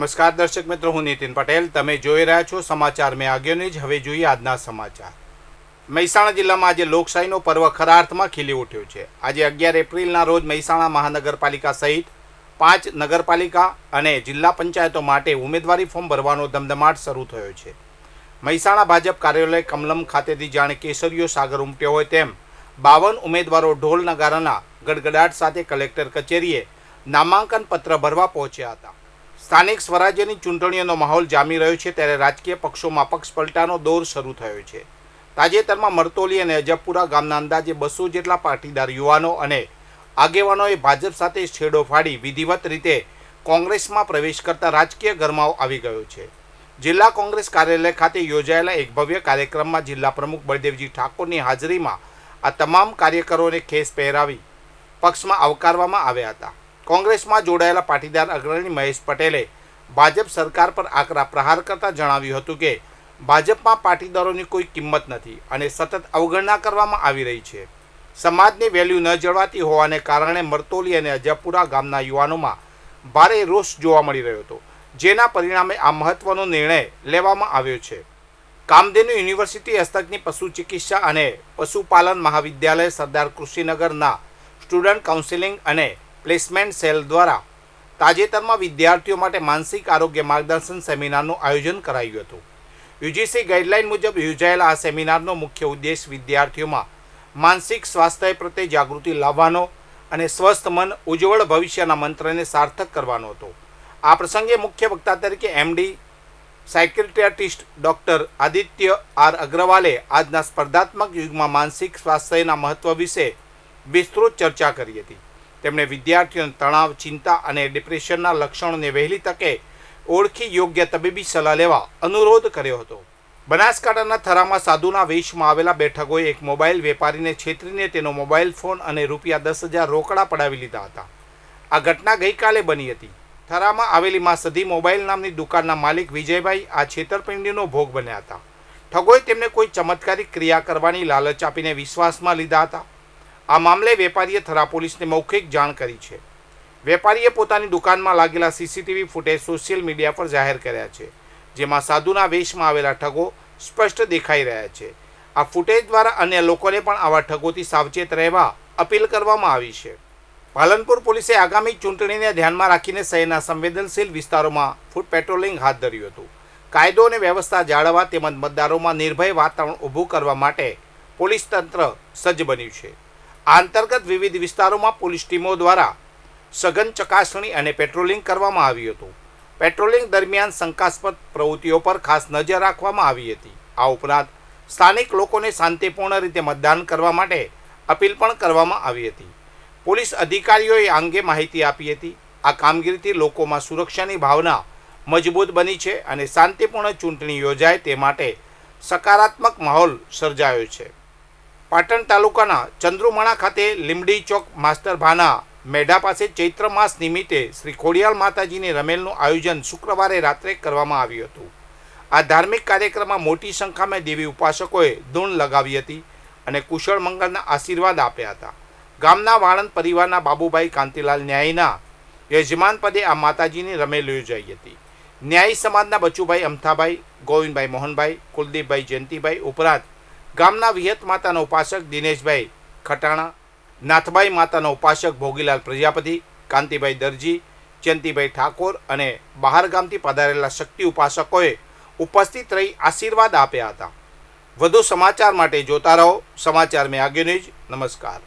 નમસ્કાર દર્શક મિત્રો, હું નીતિન પટેલ. તમે જોઈ રહ્યા છો સમાચાર મેં આગળ ન્યૂઝ. હવે જોઈએ આજના સમાચાર. મહેસાણા જિલ્લામાં આજે લોકશાહીનો પર્વ ખરા અર્થમાં ખીલી ઉઠ્યો છે. આજે 11 એપ્રિલના રોજ મહેસાણા મહાનગરપાલિકા સહિત 5 નગરપાલિકા અને જિલ્લા પંચાયતો માટે ઉમેદવારી ફોર્મ ભરવાનો ધમધમાટ શરૂ થયો છે. મહેસાણા ભાજપ કાર્યાલય કમલમ ખાતેથી જાણે કેસરીયો સાગર ઉમટ્યો હોય તેમ 52 ઉમેદવારો ઢોલ નગારાના ગડગડાટ સાથે કલેક્ટર કચેરીએ નામાંકન પત્ર ભરવા પહોંચ્યા હતા. સ્થાનિક સ્વરાજ્યની ચૂંટણીઓનો માહોલ જામી રહ્યો છે ત્યારે રાજકીય પક્ષોમાં પક્ષ પલટાનો દોર શરૂ થયો છે. તાજેતરમાં મરતોલી અને અજબપુરા ગામના અંદાજે 200 જેટલા પાટીદાર યુવાનો અને આગેવાનોએ ભાજપ સાથે છેડો ફાડી વિધિવત રીતે કોંગ્રેસમાં પ્રવેશ કરતા રાજકીય ગરમાવો આવી ગયો છે. જિલ્લા કોંગ્રેસ કાર્યાલય ખાતે યોજાયેલા એક ભવ્ય કાર્યક્રમમાં જિલ્લા પ્રમુખ બળદેવજી ઠાકોરની હાજરીમાં આ તમામ કાર્યકરોને ખેસ પહેરાવી પક્ષમાં આવકારવામાં આવ્યા હતા. કોંગ્રેસમાં જોડાયેલા પાટીદાર અગ્રણી મહેશ પટેલે ભાજપ સરકાર પર આકરા પ્રહાર કરતા જણાવ્યું હતું કે ભાજપમાં પાટીદારોની કોઈ કિંમત નથી અને સતત અવગણના કરવામાં આવી રહી છે. સમાજની વેલ્યુ ન જળવાતી હોવાને કારણે મરતોલી અને અજબપુરા ગામના યુવાનોમાં ભારે રોષ જોવા મળી રહ્યો હતો, જેના પરિણામે આ મહત્વનો નિર્ણય લેવામાં આવ્યો છે. કામધેનુ યુનિવર્સિટી હસ્તકની પશુ ચિકિત્સા અને પશુપાલન મહાવિદ્યાલય સરદાર કૃષિનગરના સ્ટુડન્ટ કાઉન્સિલિંગ અને પ્લેસમેન્ટ સેલ દ્વારા તાજેતરમાં વિદ્યાર્થીઓ માટે માનસિક આરોગ્ય માર્ગદર્શન સેમિનારનું આયોજન કરાયું હતું. યુજીસી ગાઈડલાઇન મુજબ યોજાયેલા આ સેમિનારનો મુખ્ય ઉદ્દેશ વિદ્યાર્થીઓમાં માનસિક સ્વાસ્થ્ય પ્રત્યે જાગૃતિ લાવવાનો અને સ્વસ્થ મન ઉજ્જવળ ભવિષ્યના મંત્રને સાર્થક કરવાનો હતો. આ પ્રસંગે મુખ્ય વક્તા તરીકે MD psychiatrist doctor Aditya R અગ્રવાલે આજના સ્પર્ધાત્મક યુગમાં માનસિક સ્વાસ્થ્યના મહત્વ વિશે વિસ્તૃત ચર્ચા કરી હતી. તેમણે વિદ્યાર્થીઓને તણાવ, ચિંતા અને ડિપ્રેશનના લક્ષણોને વહેલી તકે ઓળખી યોગ્ય તબીબી સલાહ લેવા અનુરોધ કર્યો હતો. બનાસકાંઠાના થરામાં સાધુના વેશમાં આવેલા બેઠકોએ એક મોબાઈલ વેપારીને છેતરીને તેનો મોબાઈલ ફોન અને ₹10,000 રોકડા પડાવી લીધા હતા. આ ઘટના ગઈકાલે બની હતી. થરામાં આવેલી માં સધી મોબાઈલ નામની દુકાનના માલિક વિજયભાઈ આ છેતરપિંડીનો ભોગ બન્યા હતા. ઠગોએ તેમને કોઈ ચમત્કારિક ક્રિયા કરવાની લાલચ આપીને વિશ્વાસમાં લીધા હતા. આ મામલે વેપારીએ થરા પોલીસને મૌખિક જાણ કરી છે. વેપારીએ પોતાની દુકાનમાં લાગેલા સીસીટીવી ફૂટેજ સોશિયલ મીડિયા પર જાહેર કર્યા છે, જેમાં સાધુના વેશમાં આવેલા ઠગો સ્પષ્ટ દેખાઈ રહ્યા છે. આ ફૂટેજ દ્વારા અન્ય લોકોને પણ આવા ઠગોથી સાવચેત રહેવા અપીલ કરવામાં આવી છે. પાલનપુર પોલીસે આગામી ચૂંટણીને ધ્યાનમાં રાખીને શહેરના સંવેદનશીલ વિસ્તારોમાં ફૂટ પેટ્રોલિંગ હાથ ધર્યું હતું. કાયદો અને વ્યવસ્થા જાળવવા તેમજ મતદારોમાં નિર્ભય વાતાવરણ ઊભું કરવા માટે પોલીસ તંત્ર સજ્જ બન્યું છે. આ અંતર્ગત વિવિધ વિસ્તારોમાં પોલીસ ટીમો દ્વારા સઘન ચકાસણી અને પેટ્રોલિંગ કરવામાં આવ્યું હતું. પેટ્રોલિંગ દરમિયાન શંકાસ્પદ પ્રવૃત્તિઓ પર ખાસ નજર રાખવામાં આવી હતી. આ ઉપરાંત સ્થાનિક લોકોને શાંતિપૂર્ણ રીતે મતદાન કરવા માટે અપીલ પણ કરવામાં આવી હતી. પોલીસ અધિકારીઓએ આ અંગે માહિતી આપી હતી. આ કામગીરીથી લોકોમાં સુરક્ષાની ભાવના મજબૂત બની છે અને શાંતિપૂર્ણ ચૂંટણી યોજાય તે માટે સકારાત્મક માહોલ સર્જાયો છે. પાટણ તાલુકાના ચંદ્રુમણા ખાતે લીમડી ચોક માસ્ટર ભાના મેઢા પાસે ચૈત્ર માસ નિમિત્તે શ્રી ખોડિયાલ માતાજીની રમેલનું આયોજન શુક્રવારે રાત્રે કરવામાં આવ્યું હતું. આ ધાર્મિક કાર્યક્રમમાં મોટી સંખ્યામાં દેવી ઉપાસકોએ ધૂન લગાવી હતી અને કુશળ મંગળના આશીર્વાદ આપ્યા હતા. ગામના વાળંદ પરિવારના બાબુભાઈ કાંતિલાલ ન્યાયના યજમાન પદે આ માતાજીની રમેલ યોજાઈ હતી. ન્યાયી સમાજના બચુભાઈ અમથાભાઈ, ગોવિંદભાઈ મોહનભાઈ, કુલદીપભાઈ જયંતિભાઈ ઉપરાંત ગામના વિહત માતાના ઉપાસક દિનેશભાઈ ખટાણા, નાથભાઈ માતાના ઉપાસક ભોગીલાલ પ્રજાપતિ, કાંતિભાઈ દરજી, જયંતિભાઈ ઠાકોર અને બહાર ગામથી પધારેલા શક્તિ ઉપાસકોએ ઉપસ્થિત રહી આશીર્વાદ આપ્યા હતા. વધુ સમાચાર માટે જોતા રહો સમાચાર મેં આગળ ન્યૂઝ. નમસ્કાર.